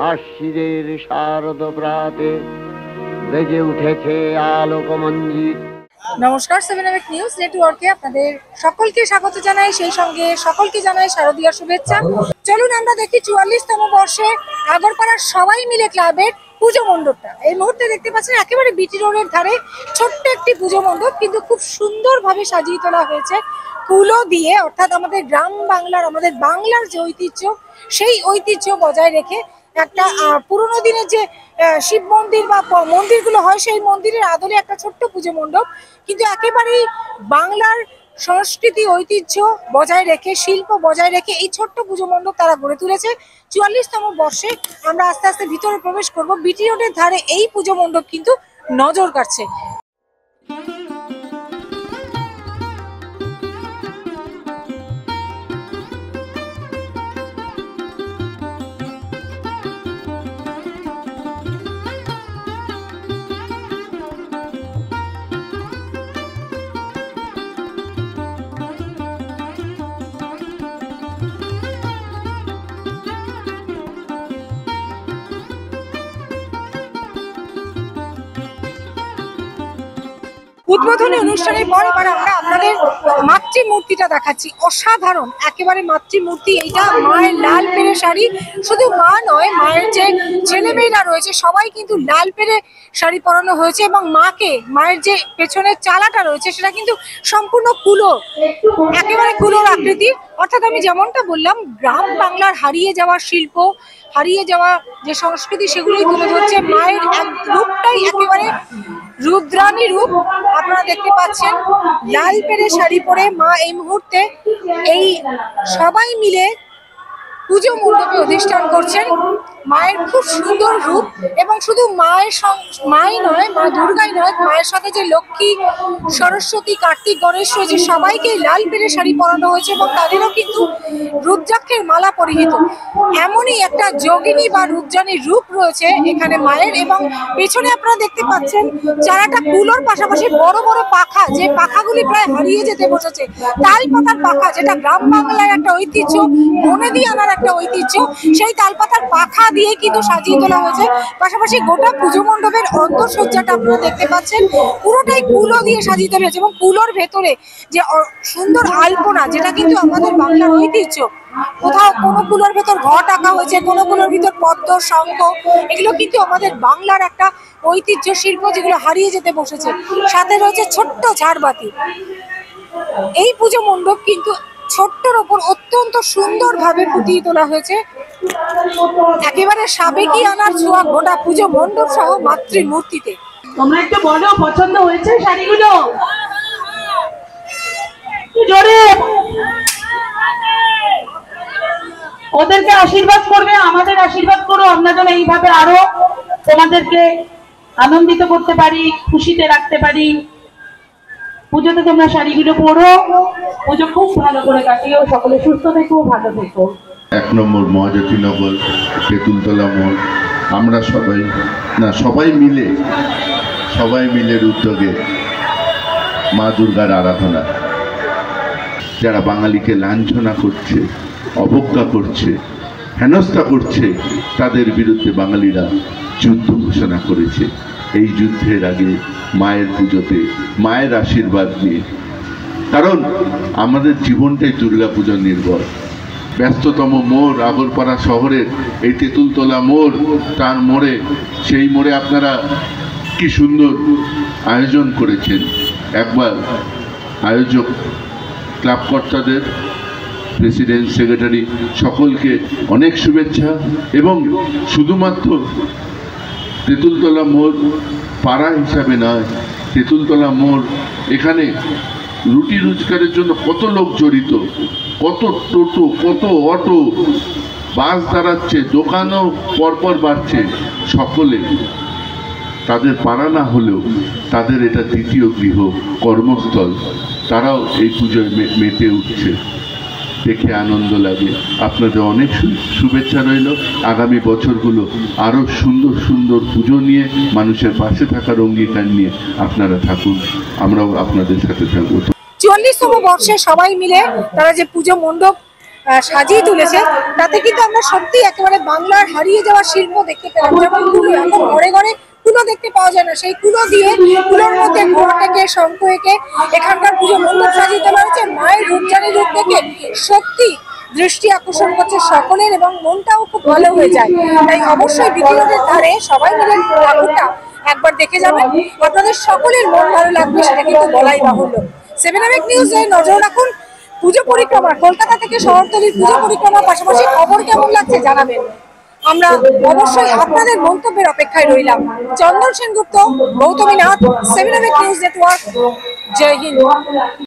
আশ্বিনের শারদ প্রাতে বেজে উঠেছে আলোকমঞ্জিত। নমস্কার, 7 নিউজ নেটওয়ার্কে আপনাদের সকলকে স্বাগত জানাই, সেই সঙ্গে সকলকে জানাই শারদীয় শুভেচ্ছা। চলুন আমরা দেখি 44তম বর্ষে আগরপাড়ার সবাই মিলে ক্লাবের পুজো মণ্ডপটা। এই মুহূর্তে দেখতে পাচ্ছেন একেবারে বিটি রোডের ধারে ছোট্ট একটি পুজো মণ্ডপ, কিন্তু খুব সুন্দরভাবে সাজিয়ে তোলা হয়েছে কুলো দিয়ে, অর্থাৎ আমাদের গ্রাম বাংলার, আমাদের বাংলার যে ঐতিহ্য, সেই ঐতিহ্য বজায় রেখে একটা পুরোনো দিনের যে শিব মন্দির বা মন্দিরগুলো হয়, সেই মন্দিরের আদলে একটা ছোট্ট পুজো মণ্ডপ, কিন্তু একেবারেই বাংলার সংস্কৃতি ঐতিহ্য বজায় রেখে, শিল্প বজায় রেখে এই ছোট্ট পুজো মণ্ডপ তারা গড়ে তুলেছে। 44তম বর্ষে আমরা আস্তে আস্তে ভিতরে প্রবেশ করব। বিটি রোডের ধারে এই পুজো মণ্ডপ কিন্তু নজর কাটছে। উদ্বোধনী অনুষ্ঠানের পর এবার আমরা আপনাদের মাতৃমূর্তিটা দেখাচ্ছি। অসাধারণ একেবারে মাতৃমূর্তি। এইটা মায়ের লাল পেরে শাড়ি, শুধু মা নয়, মায়ের যে ছেলেমেয়েরা রয়েছে সবাই কিন্তু লাল পেরে শাড়ি পরানো হয়েছে, এবং মায়ের যে পেছনের চালাটা রয়েছে সেটা কিন্তু সম্পূর্ণ কুলো, একেবারে কুলোর আকৃতির। অর্থাৎ আমি যেমনটা বললাম, গ্রাম বাংলার হারিয়ে যাওয়া শিল্প, হারিয়ে যাওয়া যে সংস্কৃতি, সেগুলোই তুলে ধরছে। মায়ের এক রূপটাই একেবারে রুদ্রাণী রূপ। আপনারা দেখতে পাচ্ছেন লাল পেরে শাড়ি পরে মা এই মুহূর্তে এই সবাই মিলে পুজো মণ্ডপে অধিষ্ঠান করছেন। মায়ের খুব সুন্দর রূপ, এবং শুধু মাই নয়, মা দুর্গাই নয়, মায়ের সাথে যে লক্ষ্মী, সরস্বতী, কার্তিক, গণেশ রয়েছে, সবাইকে লাল পেরে শাড়ি পরানো হয়েছে, এবং তাদেরও কিন্তু রুদ্রাক্ষের মালা পরিহিত। এমনই একটা যোগিনী বা রুদ্রাণীর রূপ রয়েছে এখানে মায়ের। এবং পেছনে আপনারা দেখতে পাচ্ছেন চারাটা কুলোর পাশাপাশি বড় বড় পাখা, যে পাখাগুলি প্রায় হারিয়ে যেতে বসেছে, তাল পাতার পাখা, যেটা গ্রাম বাংলার একটা ঐতিহ্য, বনে দিয়ে আনার একটা ঐতিহ্য, সেই তালপাতার পাখা দিয়ে কিন্তু সাজিয়ে তোলা হয়েছে। পাশাপাশি গোটা পুজো মণ্ডপের অন্তঃসজ্জাটা আপনারা দেখতে পাচ্ছেন পুরোটাই কুলো দিয়ে সাজিয়ে তোলা হয়েছে, এবং কুলোর ভেতরে যে সুন্দর আলপনা, যেটা কিন্তু আমাদের বাংলার ঐতিহ্য। কোথাও কোনো কুলোর ভেতর ঘট আঁকা হয়েছে, কোনো কুলোর ভিতর পদ্ম, শঙ্খ, এগুলো কিন্তু আমাদের বাংলার একটা ঐতিহ্য শিল্প, যেগুলো হারিয়ে যেতে বসেছে। সাথে রয়েছে ছোট্ট ঝাড়বাতি। এই পুজো মণ্ডপ কিন্তু ছোট্টর ওপর অত্যন্ত সুন্দরভাবে ফুটিয়ে তোলা হয়েছে। একেবারে সাবেকি আনার ছোঁয়া গোটা পুজো মণ্ডপ সহ মাতৃমূর্তিতে। তোমরা একটু বলো, পছন্দ হয়েছে শাড়িগুলো? জোরে ওদেরকে আশীর্বাদ করবে, আমাদের আশীর্বাদ করো, আমরা যেন এইভাবে আরো তোমাদেরকে আনন্দিত করতে পারি, খুশিতে রাখতে পারি। পুজোতে তোমরা শাড়িগুলো পরো, পুজো খুব ভালো করে কাটিও, সকলে সুস্থ থেকো, ভালো থেকো। 1 নম্বর মহাজ্যোতিনগর তেঁতুলতলা মোড়, আমরা সবাই মিলে উদ্যোগে মা দুর্গার আরাধনা। যারা বাঙালিকে লাঞ্ছনা করছে, অবজ্ঞা করছে, হেনস্থা করছে, তাদের বিরুদ্ধে বাঙালিরা যুদ্ধ ঘোষণা করেছে। এই যুদ্ধের আগে মায়ের পুজোতে মায়ের আশীর্বাদ নিয়ে, কারণ আমাদের জীবনটাই দুর্গাপূজা নির্ভর। ব্যস্ততম মোড় আগরপাড়া শহরের এই তেঁতুলতলা মোড়, তার মোড়ে, সেই মোড়ে আপনারা কি সুন্দর আয়োজন করেছেন। একবার আয়োজক ক্লাব কর্তাদের, প্রেসিডেন্ট, সেক্রেটারি সকলকে অনেক শুভেচ্ছা। এবং শুধুমাত্র তেঁতুলতলা মোড় পাড়া হিসাবে নয়, তেঁতুলতলা মোড় এখানে রুটি রোজগারের জন্য কত লোক জড়িত, কত টোটো, কত অটো, বাস দাঁড়াচ্ছে, দোকানও পরপর বাড়ছে। সকলে তাদের পাড়া না হলেও তাদের এটা দ্বিতীয় গৃহ, কর্মস্থল। তারাও এই পুজোয় মেতে উঠছে, দেখে আনন্দ লাগে। আপনাদের অনেক শুভেচ্ছা রইল। আগামী বছরগুলো আরও সুন্দর সুন্দর পুজো নিয়ে, মানুষের পাশে থাকার অঙ্গীকার নিয়ে আপনারা থাকুন, আমরাও আপনাদের সাথে থাকবো। 44তম বর্ষে সবাই মিলে তারা যে পুজো মণ্ডপ সাজিয়ে তুলেছে, তাতে কিন্তু আমরা সত্যি একেবারে বাংলার হারিয়ে যাওয়া শিল্প দেখতে পেলাম। যেমন কুলো, এখন ঘরে ঘরে কুলো দেখতে পাওয়া যায় না, সেই কুলো দিয়ে কুলোর মধ্যে ঘোড়া থেকে শঙ্খ এঁকে এখানকার পুজো মণ্ডপ সাজিয়ে তোলা হয়েছে। মায়ের রূপচাঁদী রূপ থেকে সত্যি দৃষ্টি আকর্ষণ করছে সকলের এবং মনটাও খুব ভালো হয়ে যায়। তাই অবশ্যই বিটি রোডের ধারে সবাই মিলে ঠাকুরটা একবার দেখে যাবেন, আপনাদের সকলের মন ভালো লাগবে, সেটা কিন্তু বলাই বাহুল্য। 7 নিউজে নজর রাখুন পুজো পরিক্রমা, কলকাতা থেকে শহরতলির পুজো পরিক্রমার পাশাপাশি খবর কেমন লাগছে জানাবেন। আমরা অবশ্যই আপনাদের মন্তব্যের অপেক্ষায় রইলাম। চন্দন সেনগুপ্ত, গৌতমী নাথ, 7 নিউজ নেটওয়ার্ক। জয় হিন্দ।